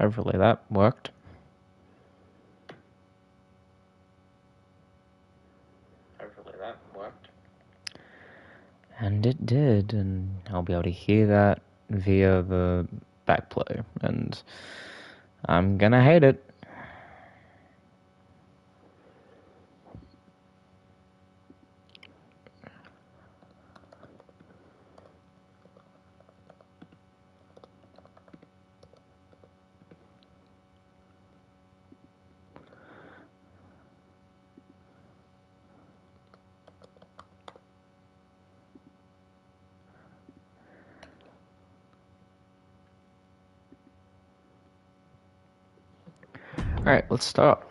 Hopefully that worked. And it did, and I'll be able to hear that via the backplay, and I'm gonna hate it. Alright, let's start.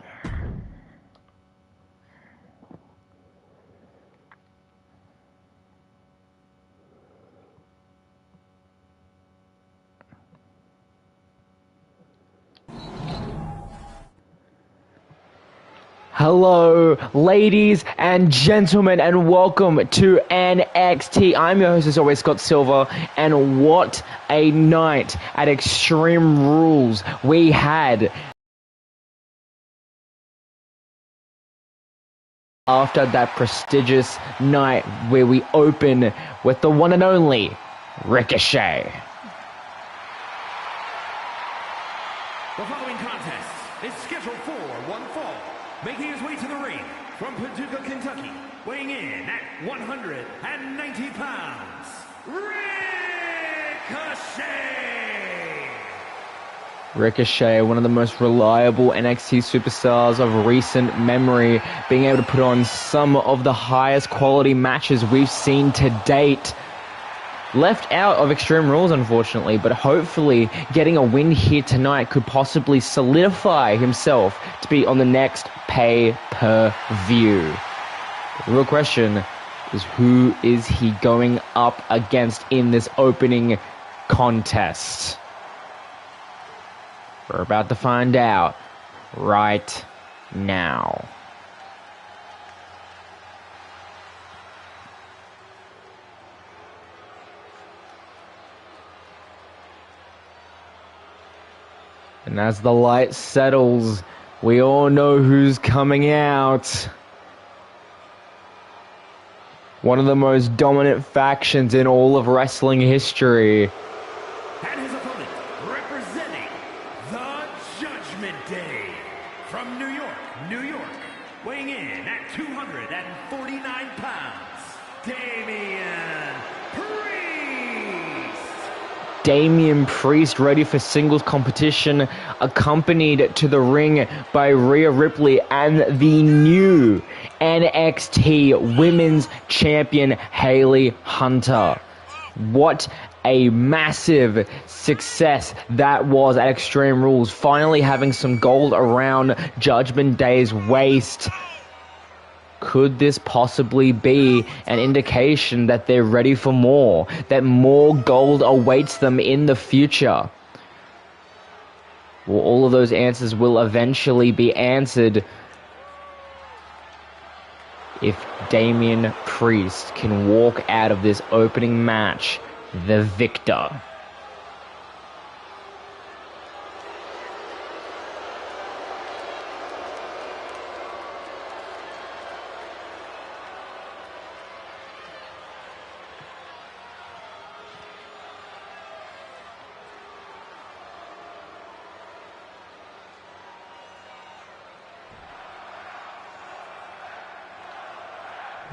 Hello, ladies and gentlemen, and welcome to NXT. I'm your host, as always, Scott Silver, and what a night at Extreme Rules we had. After that prestigious night where we open with the one and only Ricochet. The following contest is scheduled for one fall, making his way to the ring from Paducah, Kentucky, weighing in at 190 pounds, Ricochet, one of the most reliable NXT superstars of recent memory, being able to put on some of the highest quality matches we've seen to date. Left out of Extreme Rules, unfortunately, but hopefully getting a win here tonight could possibly solidify himself to be on the next pay-per-view. The real question is, who is he going up against in this opening contest? We're about to find out right now. And as the light settles, we all know who's coming out. One of the most dominant factions in all of wrestling history. And his opponent, representing the Judgment Day, from New York, weighing in at 249 pounds, Damian Priest ready for singles competition, accompanied to the ring by Rhea Ripley and the new NXT Women's Champion Hayley Hunter. What a massive success that was at Extreme Rules, finally having some gold around Judgment Day's waist. Could this possibly be an indication that they're ready for more, that more gold awaits them in the future? Well, all of those answers will eventually be answered if Damian Priest can walk out of this opening match the victor.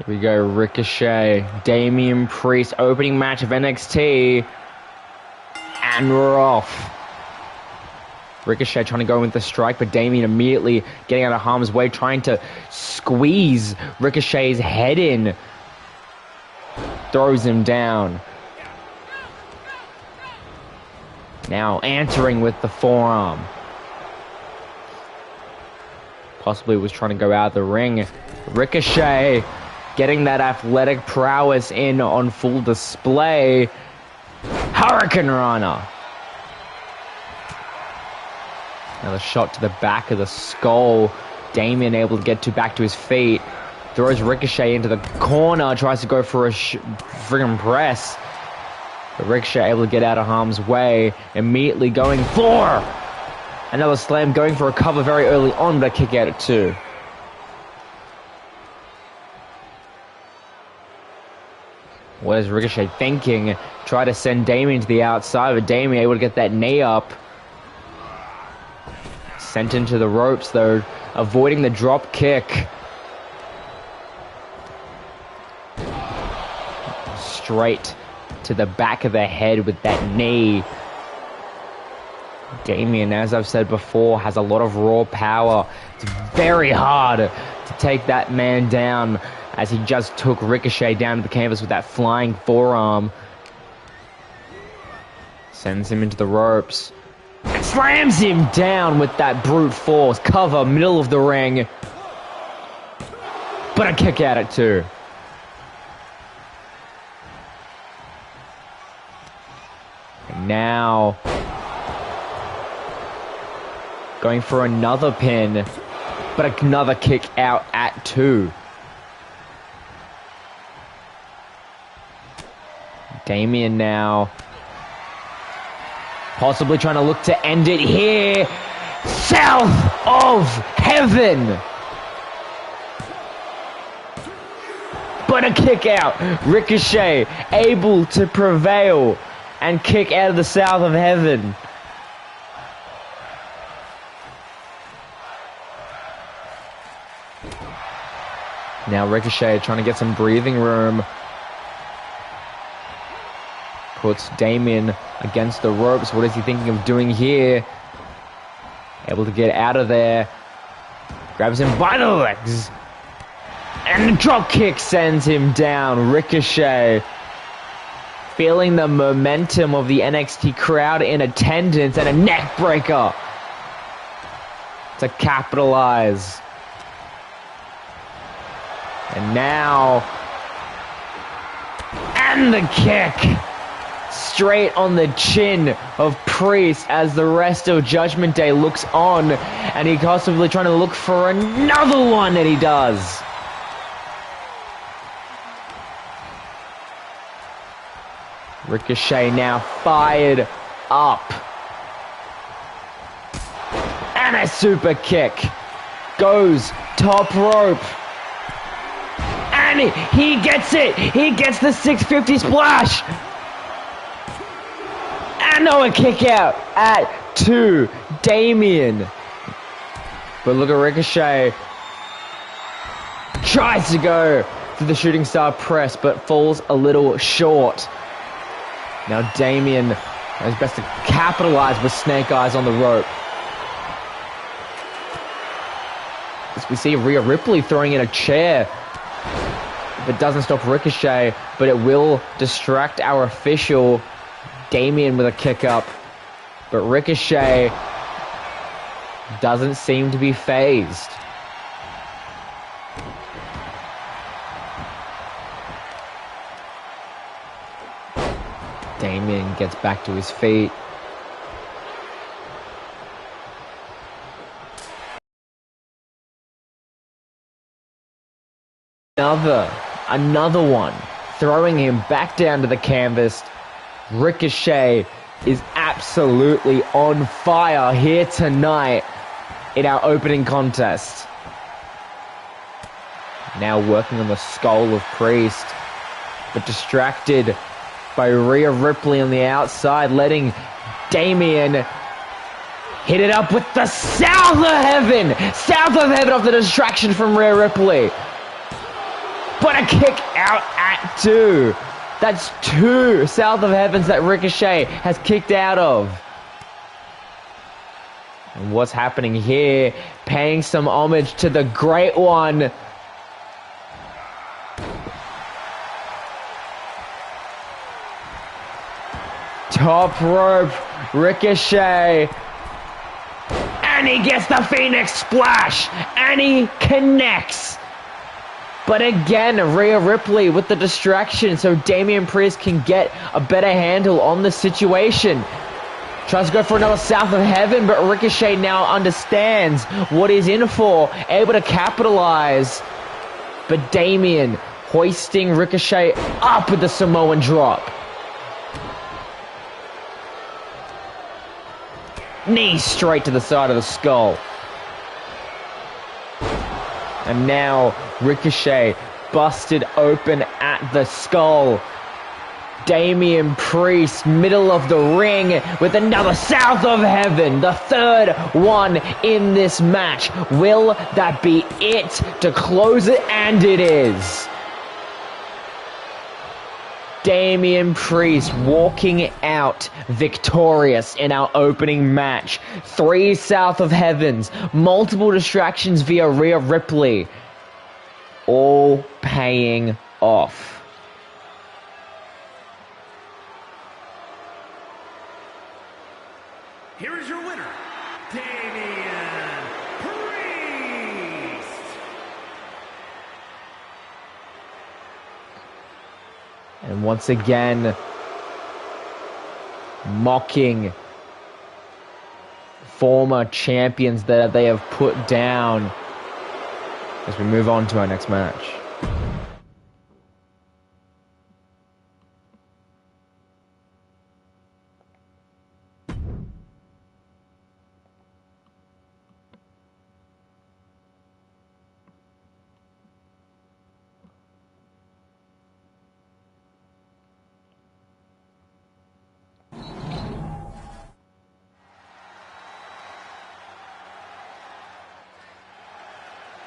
Here we go, Ricochet, Damian Priest, opening match of NXT, and we're off. Ricochet trying to go with the strike, but Damian immediately getting out of harm's way, trying to squeeze Ricochet's head in. Throws him down. Now answering with the forearm. Possibly was trying to go out of the ring. Ricochet getting that athletic prowess in on full display. Hurricane Rana. Another shot to the back of the skull. Damian able to get back to his feet. Throws Ricochet into the corner. Tries to go for a friggin' press. But Ricochet able to get out of harm's way. Immediately going for Another slam, going for a cover very early on, but a kick out at 2. What is Ricochet thinking? Try to send Damien to the outside, but Damien able to get that knee up. Sent into the ropes, though, avoiding the drop kick. Straight to the back of the head with that knee. Damien, as I've said before, has a lot of raw power. It's very hard to take that man down, as he just took Ricochet down to the canvas with that flying forearm. Sends him into the ropes. Slams him down with that brute force. Cover, middle of the ring. But a kick out at 2. And now going for another pin, but another kick out at 2. Damien now possibly trying to look to end it here. South of Heaven. But a kick out. Ricochet able to prevail and kick out of the South of Heaven. Now Ricochet trying to get some breathing room. Puts Damien against the ropes. What is he thinking of doing here? Able to get out of there. Grabs him by the legs. And the drop kick sends him down. Ricochet feeling the momentum of the NXT crowd in attendance, and a neck breaker to capitalize. And now, and the kick straight on the chin of Priest as the rest of Judgment Day looks on, and he constantly trying to look for another one, and he does. Ricochet now fired up. And a super kick. Goes top rope. And he gets it. He gets the 650 splash. And a kick out at 2. Damien. But look at Ricochet. Tries to go for the shooting star press, but falls a little short. Now Damien is best to capitalize with Snake Eyes on the rope. As we see Rhea Ripley throwing in a chair. But doesn't stop Ricochet, but it will distract our official. Damien with a kick up. But Ricochet doesn't seem to be phased. Damien gets back to his feet. Another one. Throwing him back down to the canvas. Ricochet is absolutely on fire here tonight in our opening contest. Now working on the skull of Priest, but distracted by Rhea Ripley on the outside, letting Damien hit it up with the South of Heaven! South of Heaven off the distraction from Rhea Ripley. But a kick out at 2. That's 2 South of Heavens that Ricochet has kicked out of. And what's happening here? Paying some homage to the Great One. Top rope, Ricochet. And he gets the Phoenix Splash. And he connects. But again, Rhea Ripley with the distraction so Damian Priest can get a better handle on the situation. Tries to go for another South of Heaven, but Ricochet now understands what he's in for. Able to capitalize. But Damien hoisting Ricochet up with the Samoan drop. Knee straight to the side of the skull. And now Ricochet busted open at the skull. Damian Priest, middle of the ring with another South of Heaven, the third one in this match. Will that be it to close it? And it is. Damian Priest walking out victorious in our opening match. 3 South of Heavens, multiple distractions via Rhea Ripley, all paying off. Here is your winner, Damian Priest. And once again, mocking former champions that they have put down as we move on to our next match.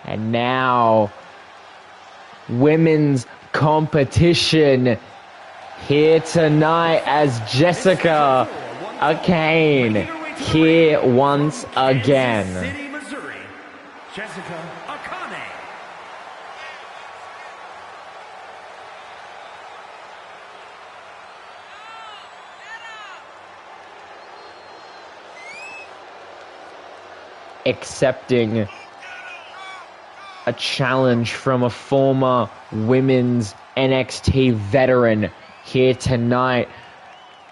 And now, women's competition here tonight as Jessica Akane here once again. City, Missouri, Jessica Akane. Accepting a challenge from a former women's NXT veteran here tonight.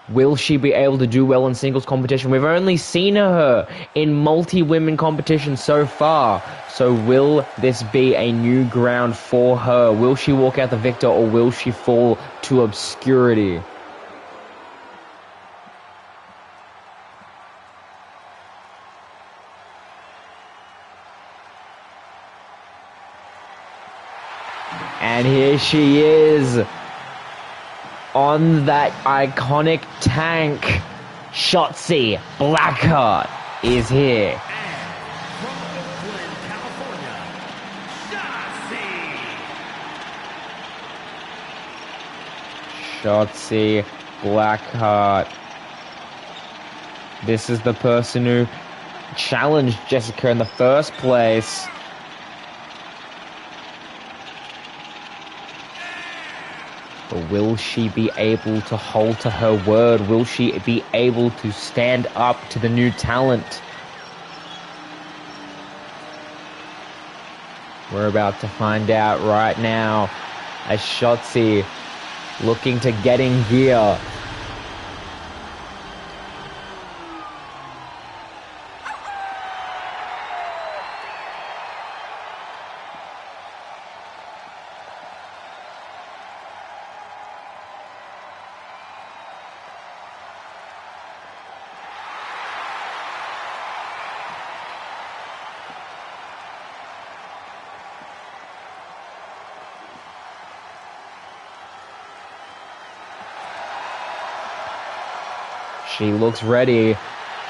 Will she be able to do well in singles competition? We've only seen her in multi-women competition so far. So will this be a new ground for her? Will she walk out the victor, or will she fall to obscurity? And here she is on that iconic tank. Shotzi Blackheart is here. And from Oakland, California, Shotzi Blackheart. This is the person who challenged Jessica in the first place. But will she be able to hold to her word? Will she be able to stand up to the new talent? We're about to find out right now as Shotzi looking to get in gear. She looks ready.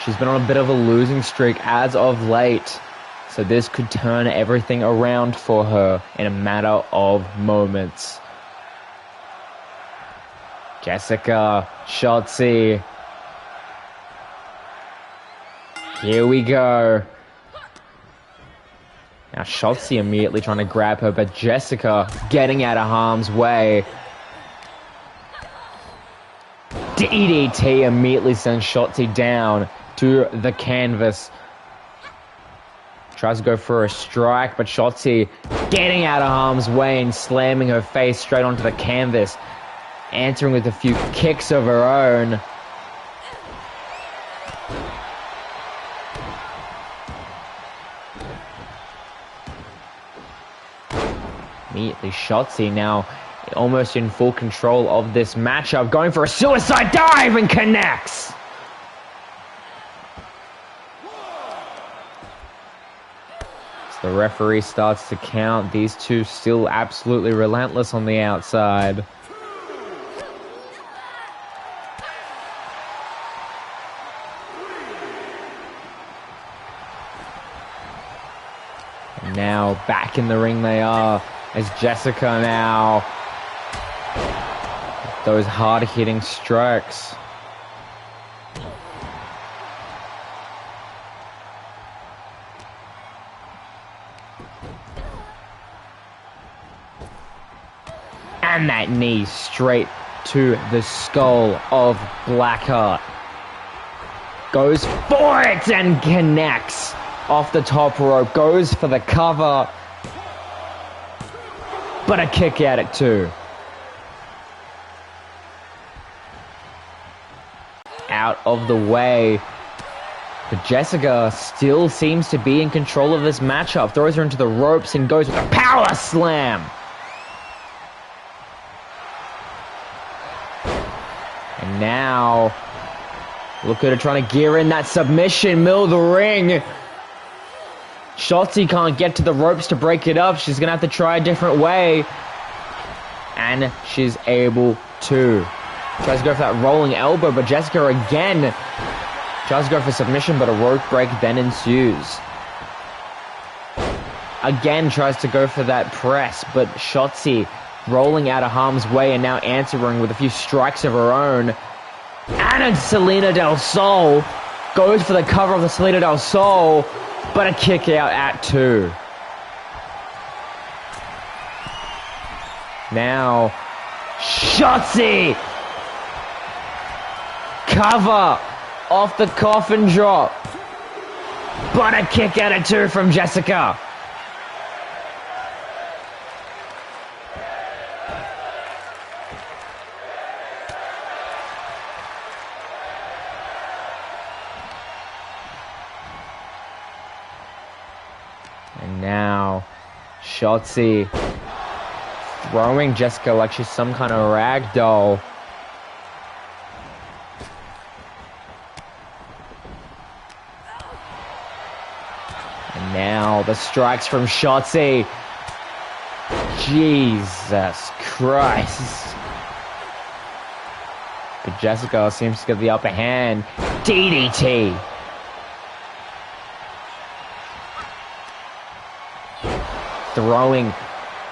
She's been on a bit of a losing streak as of late. So this could turn everything around for her in a matter of moments. Jessica, Shotzi. Here we go. Now Shotzi immediately trying to grab her, but Jessica getting out of harm's way. DDT immediately sends Shotzi down to the canvas. Tries to go for a strike, but Shotzi getting out of harm's way and slamming her face straight onto the canvas. Answering with a few kicks of her own. Immediately Shotzi now almost in full control of this matchup, going for a suicide dive and connects. The referee starts to count. These two still absolutely relentless on the outside. And now back in the ring they are as Jessica now. Those hard-hitting strikes. And that knee straight to the skull of Blackheart. Goes for it and connects off the top rope. Goes for the cover. But a kick out at 2. Out of the way. But Jessica still seems to be in control of this matchup. Throws her into the ropes and goes with a power slam. And now, look at her trying to gear in that submission, middle of the ring. Shotzi can't get to the ropes to break it up. She's going to have to try a different way. And she's able to. Tries to go for that rolling elbow, but Jessica again tries to go for submission, but a rope break then ensues. Again tries to go for that press, but Shotzi rolling out of harm's way and now answering with a few strikes of her own. And Selena Del Sol goes for the cover of the Selena Del Sol, but a kick out at 2. Now, Shotzi! Cover off the coffin drop, but a kick out at 2 from Jessica. And now, Shotzi throwing Jessica like she's some kind of rag doll. And now the strikes from Shotzi. Jesus Christ. But Jessica seems to get the upper hand. DDT. Throwing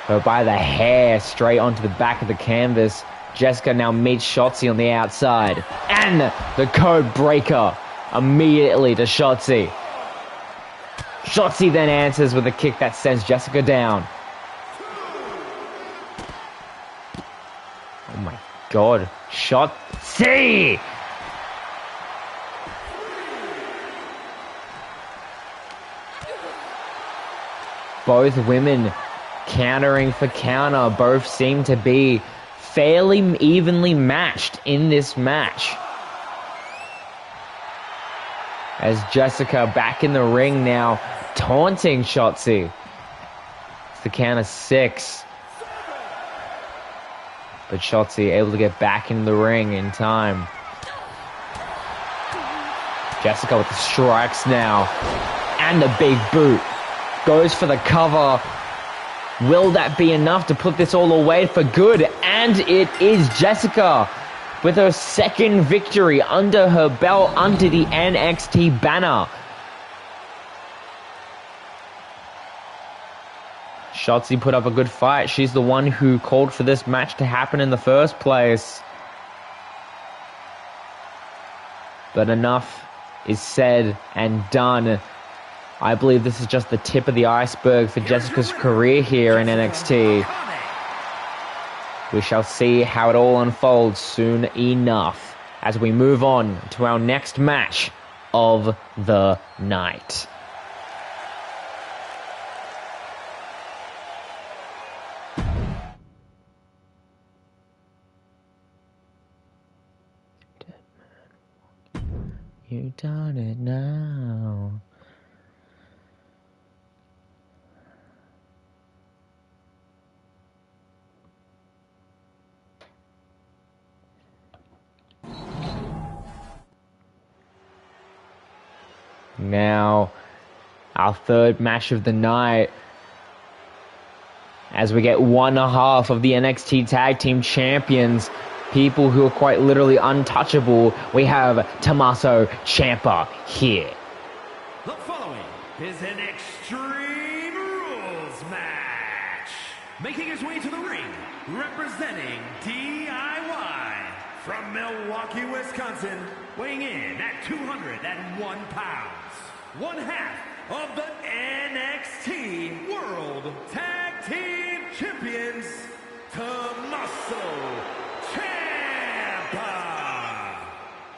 her by the hair straight onto the back of the canvas. Jessica now meets Shotzi on the outside. And the code breaker immediately to Shotzi. Shotzi then answers with a kick that sends Jessica down. Oh my god. Shotzi! Both women countering for counter. Both seem to be fairly evenly matched in this match. As Jessica back in the ring now, taunting Shotzi. It's the count of 6. But Shotzi able to get back in the ring in time. Jessica with the strikes now. And the big boot. Goes for the cover. Will that be enough to put this all away for good? And it is. Jessica with her second victory under her belt under the NXT banner. Shotzi put up a good fight. She's the one who called for this match to happen in the first place. But enough is said and done. I believe this is just the tip of the iceberg for Jessica's career here in NXT. We shall see how it all unfolds soon enough as we move on to our next match of the night. You done it now. Now, our third match of the night, as we get one half of the NXT Tag Team Champions, people who are quite literally untouchable. We have Tommaso Ciampa here. The following is an Extreme Rules match. Making his way to the ring, representing DIY from Milwaukee, Wisconsin, weighing in at 201 pounds. One half of the NXT World Tag Team Champions, Tommaso Ciampa.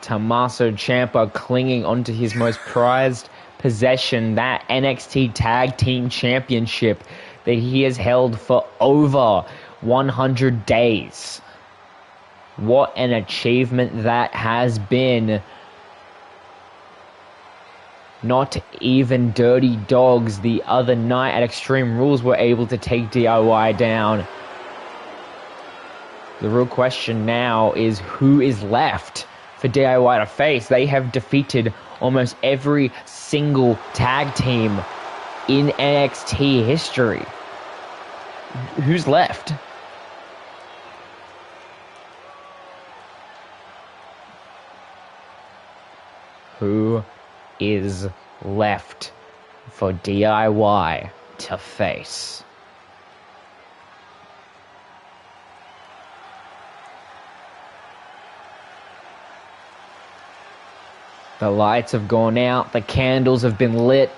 Tommaso Ciampa clinging onto his most prized possession, that NXT Tag Team Championship that he has held for over 100 days. What an achievement that has been. Not even Dirty Dogs the other night at Extreme Rules were able to take DIY down. The real question now is who is left for DIY to face. They have defeated almost every single tag team in NXT history. Who's left? Who is left for DIY to face? The lights have gone out, the candles have been lit.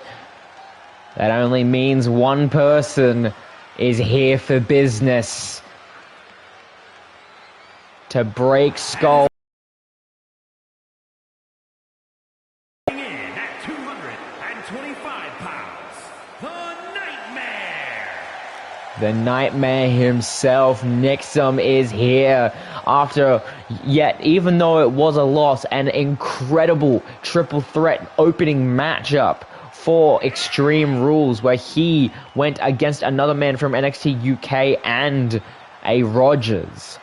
That only means one person is here for business. To break skulls. In at 225 pounds, the Nightmare. The Nightmare himself, Nixum, is here after yet, even though it was a loss, an incredible triple threat opening matchup for Extreme Rules, where he went against another man from NXT UK and a Rogers.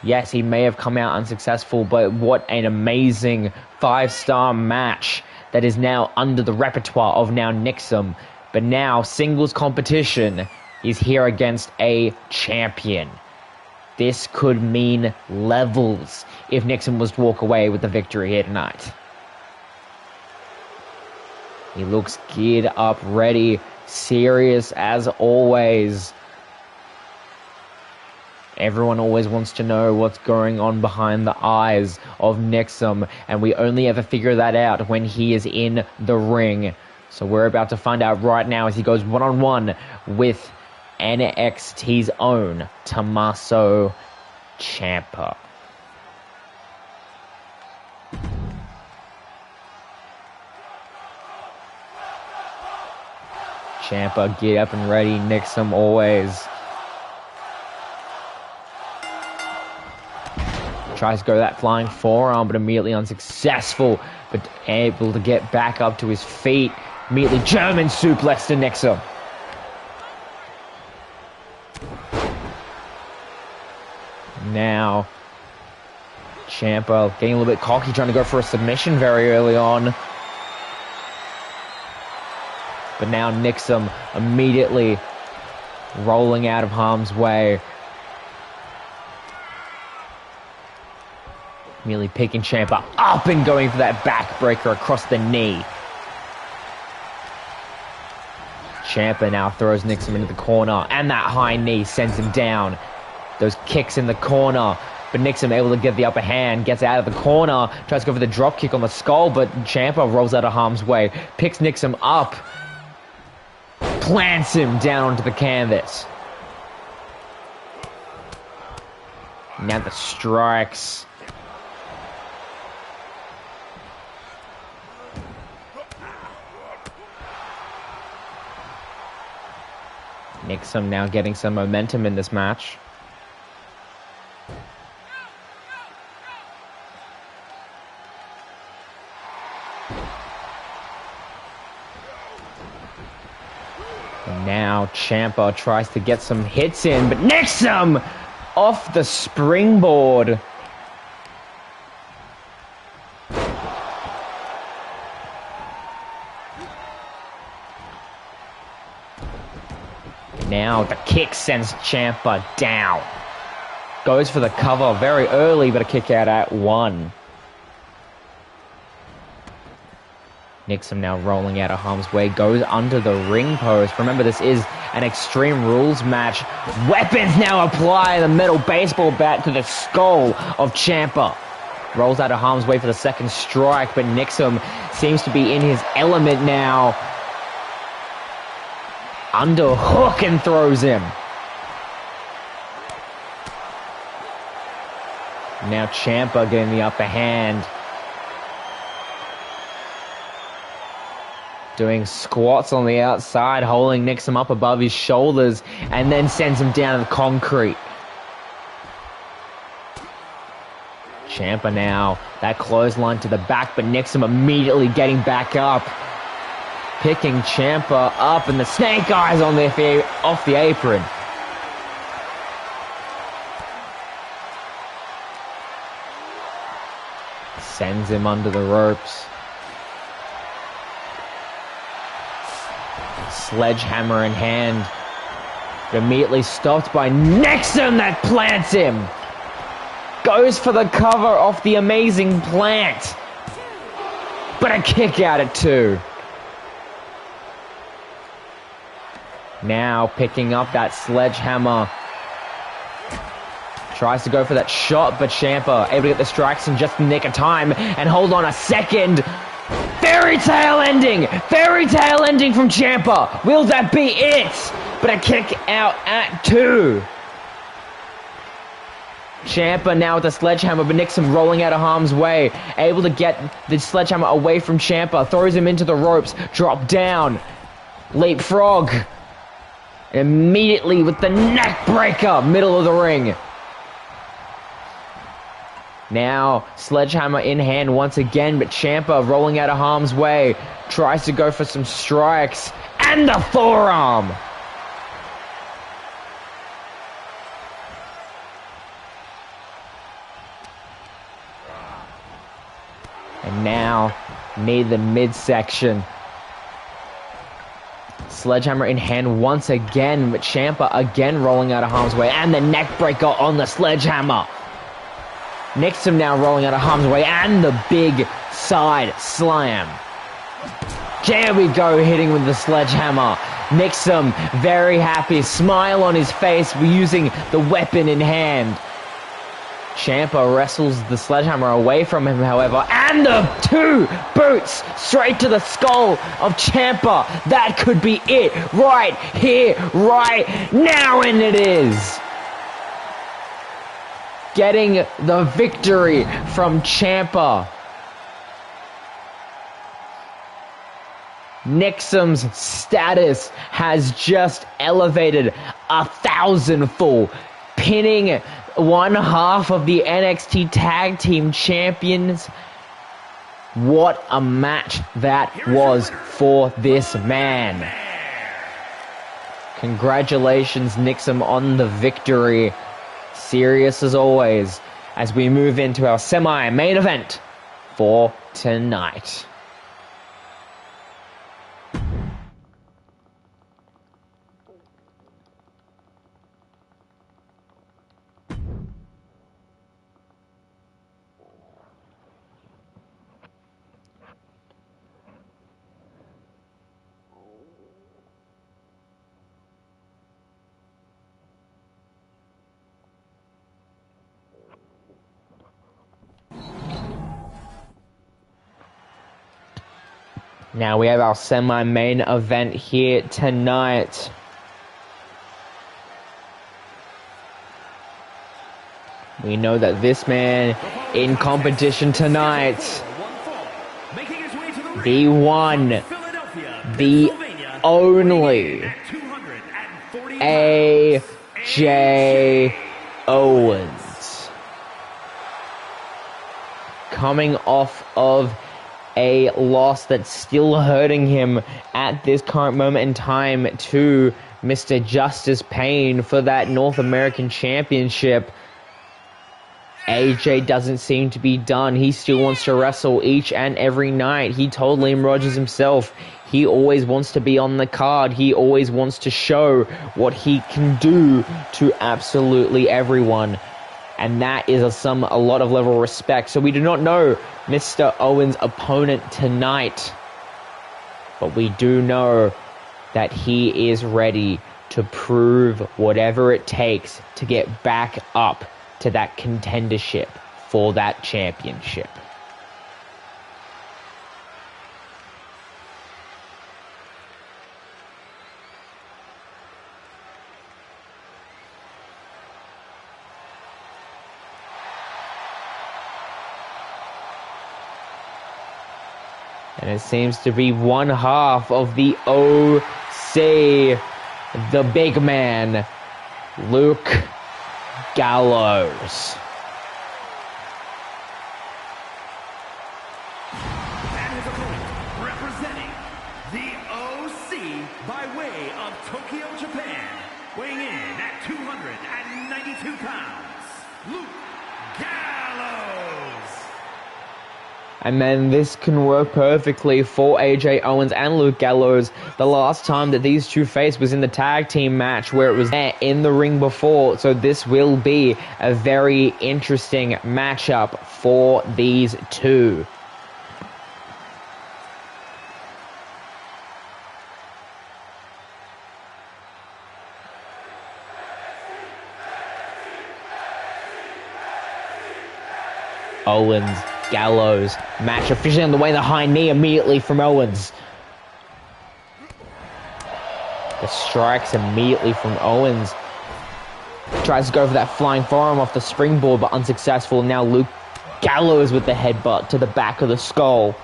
Yes, he may have come out unsuccessful, but what an amazing 5-star match that is now under the repertoire of now Nixum. But now singles competition is here against a champion. This could mean levels if Nixon was to walk away with the victory here tonight. He looks geared up, ready, serious as always. Everyone always wants to know what's going on behind the eyes of Nixum, and we only ever figure that out when he is in the ring. So we're about to find out right now as he goes one-on-one with NXT's own Tommaso Ciampa. Ciampa, get up and ready. Nixum always tries to go that flying forearm, but immediately unsuccessful. But able to get back up to his feet. Immediately German suplex to Nixum. Now, Ciampa getting a little bit cocky, trying to go for a submission very early on. But now Nixum immediately rolling out of harm's way. Immediately picking Ciampa up and going for that backbreaker across the knee. Ciampa now throws Nixum into the corner, and that high knee sends him down. Those kicks in the corner, but Nixum able to get the upper hand, gets out of the corner, tries to go for the drop kick on the skull, but Ciampa rolls out of harm's way, picks Nixum up, plants him down onto the canvas. Now the strikes. Nixum now getting some momentum in this match. And now Ciampa tries to get some hits in, but Nixum off the springboard. now the kick sends Ciampa down. Goes for the cover very early, but a kick out at 1. Nixon now rolling out of harm's way, goes under the ring post. Remember, this is an Extreme Rules match. Weapons now apply, the metal baseball bat to the skull of Ciampa. Rolls out of harm's way for the second strike, but Nixon seems to be in his element now. Underhook and throws him. Now Ciampa getting the upper hand. Doing squats on the outside, holding Nixon up above his shoulders, and then sends him down to the concrete. Ciampa now, that clothesline to the back, but Nixon immediately getting back up. Picking Ciampa up, and the snake eyes on off the apron. Sends him under the ropes. Sledgehammer in hand, but immediately stopped by Nixon that plants him. Goes for the cover off the amazing plant, but a kick out at 2. Now picking up that sledgehammer. Tries to go for that shot, but Ciampa able to get the strikes in just the nick of time. And hold on a second. Fairy tale ending from Ciampa. Will that be it? But a kick out at 2. Ciampa now with the sledgehammer, but Nixon rolling out of harm's way. Able to get the sledgehammer away from Ciampa. Throws him into the ropes. Drop down. Leapfrog. Immediately with the neck breaker. Middle of the ring. Now, sledgehammer in hand once again, but Ciampa rolling out of harm's way. Tries to go for some strikes. And the forearm! And now, near the midsection. Sledgehammer in hand once again, but Ciampa again rolling out of harm's way. And the neck breaker on the sledgehammer. Nixon now rolling out of harm's way, and the big side slam. There we go, hitting with the sledgehammer. Nixon very happy, smile on his face, using the weapon in hand. Ciampa wrestles the sledgehammer away from him, however, and the 2 boots straight to the skull of Ciampa. That could be it right here, right now, and it is. Getting the victory from Ciampa. Nixon's status has just elevated 1,000-fold, pinning one half of the NXT Tag Team Champions. What a match that was for this man. Congratulations, Nixon, on the victory. Serious as always, as we move into our semi-main event for tonight. Now we have our semi-main event here tonight. We know that this man in competition tonight, the one, the only, AJ Owens. Coming off of a loss that's still hurting him at this current moment in time to Mr. Justice Payne for that North American Championship. AJ doesn't seem to be done. He still wants to wrestle each and every night. He told Liam Rogers himself He always wants to be on the card. He always wants to show what he can do to absolutely everyone. And that is a lot of level of respect. So we do not know Mr. Owens' opponent tonight. But we do know that he is ready to prove whatever it takes to get back up to that contendership for that championship. And it seems to be one half of the OC, the big man, Luke Gallows. And his opponent, representing the OC by way of Tokyo, Japan, weighing in at 292 pounds, Luke Gallows. And then this can work perfectly for AJ Owens and Luke Gallows. The last time that these two faced was in the tag team match where it was there in the ring before. So this will be a very interesting matchup for these two. Owens, Gallows, match officially on the way, the high knee immediately from Owens. The strikes immediately from Owens. Tries to go for that flying forearm off the springboard, but unsuccessful. Now Luke Gallows with the headbutt to the back of the skull.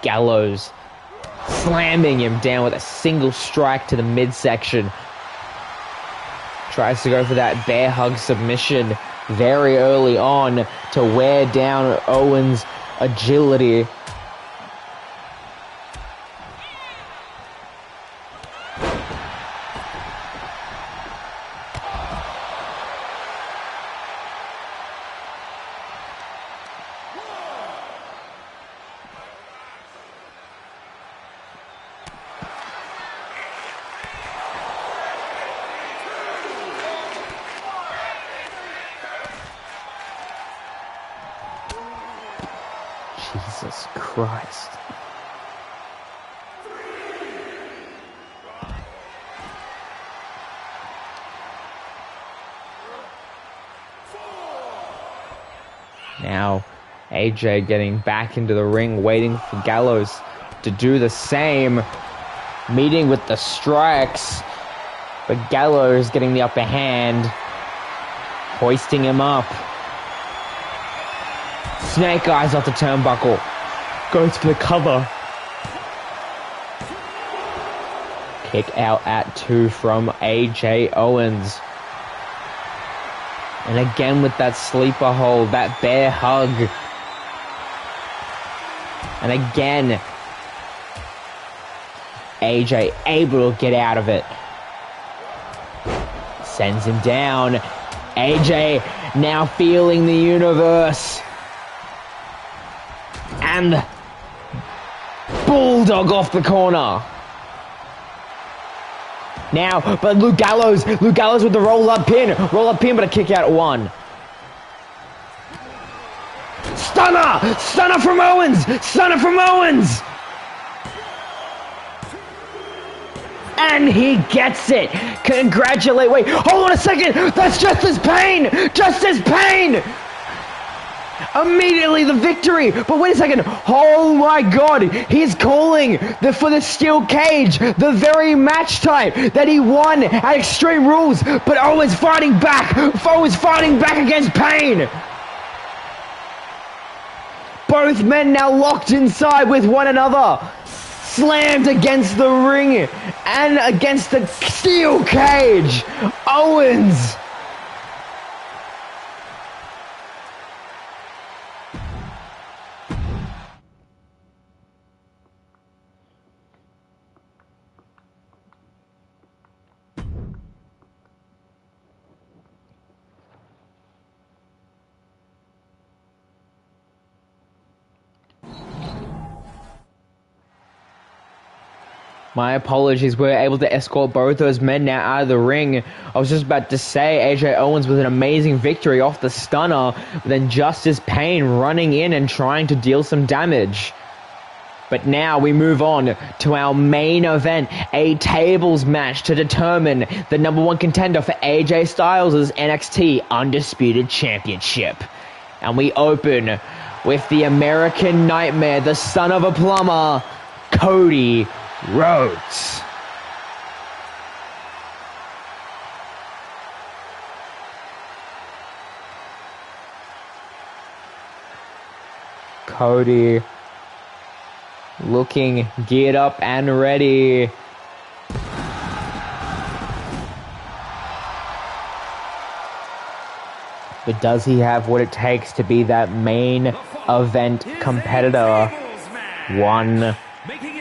Gallows slamming him down with a single strike to the midsection. Tries to go for that bear hug submission very early on to wear down Owens' agility. Jesus Christ. Now, AJ getting back into the ring, waiting for Gallows to do the same. Meeting with the strikes. But Gallows getting the upper hand. Hoisting him up. Snake eyes off the turnbuckle. Goes for the cover. Kick out at 2 from AJ Owens. And again with that sleeper hold, that bear hug. And again, AJ able to get out of it. Sends him down. AJ now feeling the universe. And Bulldog off the corner. Now, but Luke Gallows with the roll-up pin, but a kick out at 1. Stunner from Owens. And he gets it. Wait, hold on a second. That's just his pain. Immediately the victory, but wait a second. Oh my God, he's calling for the steel cage, the very match type that he won at Extreme Rules, but Owens fighting back against pain. Both men now locked inside with one another, slammed against the ring and against the steel cage. Owens. My apologies. We're able to escort both those men now out of the ring. I was just about to say AJ Owens with an amazing victory off the stunner, but then Justice Pain running in and trying to deal some damage. But now we move on to our main event, a tables match to determine the #1 contender for AJ Styles' NXT Undisputed Championship. And we open with the American Nightmare, the son of a plumber, Cody Rhodes. Cody looking geared up and ready. But does he have what it takes to be that main event competitor one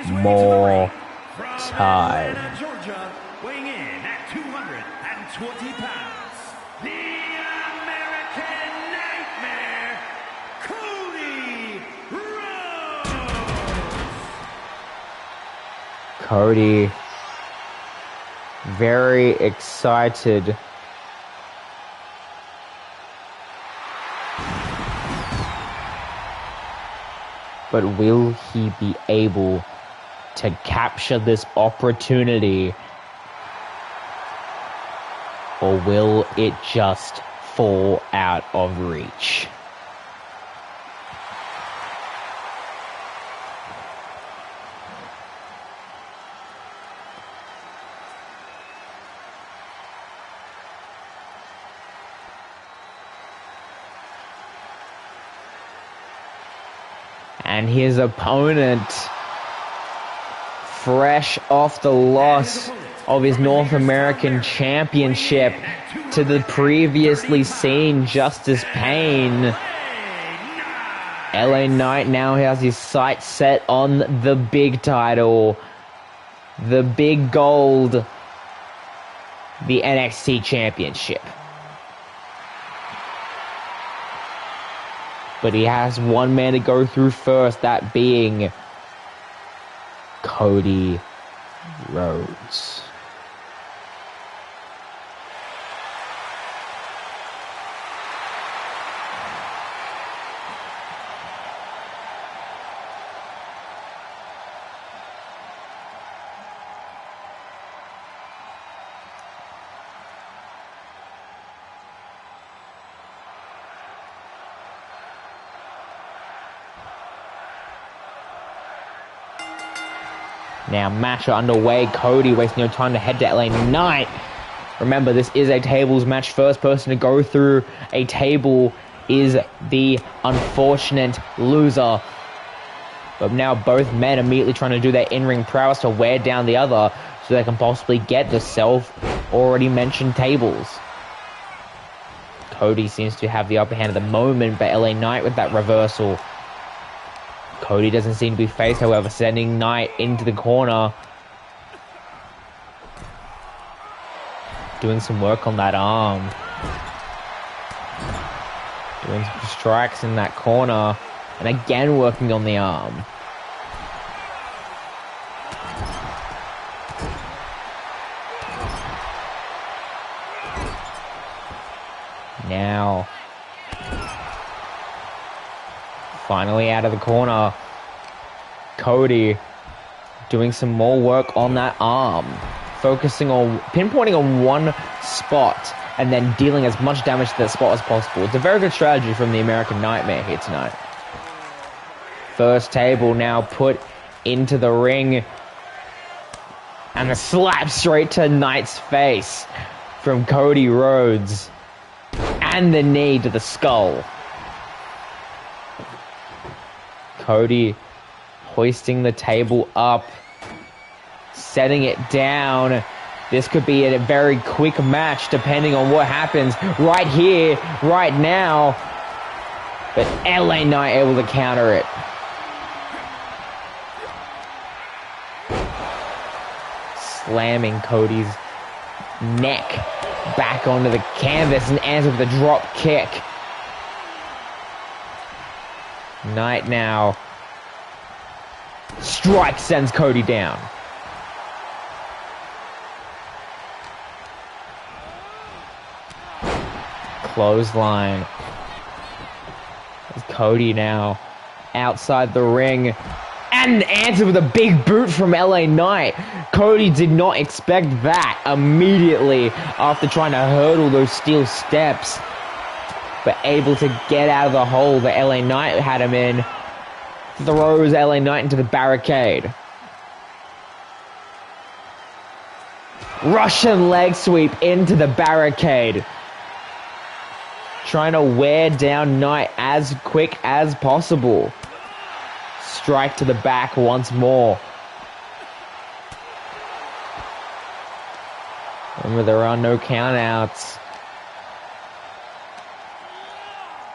more time? Georgia, weighing in at 220 pounds, the American Nightmare, Cody Rhodes. Cody, very excited. But will he be able to capture this opportunity? Or will it just fall out of reach? And his opponent, fresh off the loss of his North American Championship to the previously seen Justice Pain, LA Knight now has his sights set on the big title, the big gold, the NXT Championship. But he has one man to go through first, that being Cody Rhodes. Now, match underway. Cody wasting no time to head to LA Knight. Remember, this is a tables match. First person to go through a table is the unfortunate loser. But now both men immediately trying to do their in-ring prowess to wear down the other so they can possibly get the already mentioned tables. Cody seems to have the upper hand at the moment, but LA Knight with that reversal. Cody doesn't seem to be faced, however, sending Knight into the corner. Doing some work on that arm. Doing some strikes in that corner. And again working on the arm. Now, finally out of the corner, Cody doing some more work on that arm, pinpointing on one spot and then dealing as much damage to that spot as possible. It's a very good strategy from the American Nightmare here tonight. First table now put into the ring, and a slap straight to Knight's face from Cody Rhodes, and the knee to the skull. Cody hoisting the table up, setting it down. This could be a very quick match depending on what happens right here, right now. But LA Knight able to counter it. Slamming Cody's neck back onto the canvas and ends with a drop kick. Knight now. Strike sends Cody down. Clothesline. Cody now outside the ring and answered with a big boot from LA Knight. Cody did not expect that immediately after trying to hurdle those steel steps, but able to get out of the hole that LA Knight had him in. Throws LA Knight into the barricade. Russian leg sweep into the barricade. Trying to wear down Knight as quick as possible. Strike to the back once more. Remember, there are no countouts.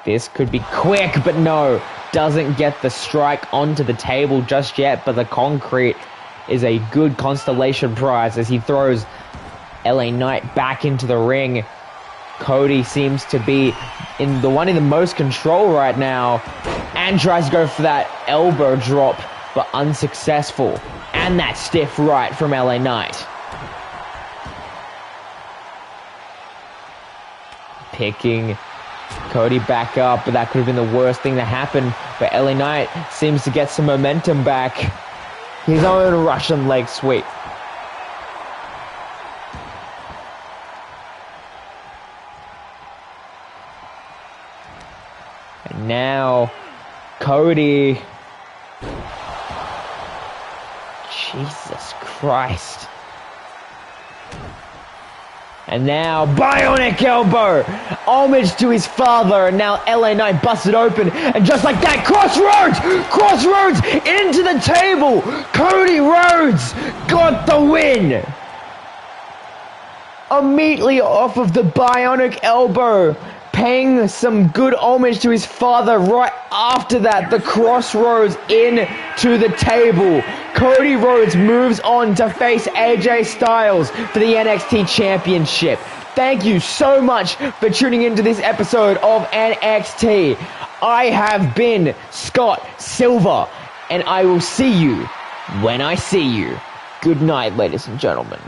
This could be quick, but no. Doesn't get the strike onto the table just yet, but the concrete is a good constellation prize as he throws LA Knight back into the ring. Cody seems to be in the most control right now and tries to go for that elbow drop, but unsuccessful. And that stiff right from LA Knight. Picking Cody back up, but that could have been the worst thing to happen. But LA Knight seems to get some momentum back. His own Russian leg sweep. And now, Cody. Jesus Christ. And now, bionic elbow! Homage to his father, and now LA Knight busted open, and just like that, Crossroads! Crossroads into the table! Cody Rhodes got the win! Immediately off of the bionic elbow, paying some good homage to his father right after that, the Crossroads into the table. Cody Rhodes moves on to face AJ Styles for the NXT Championship. Thank you so much for tuning into this episode of NXT. I have been Scott Silver, and I will see you when I see you. Good night, ladies and gentlemen.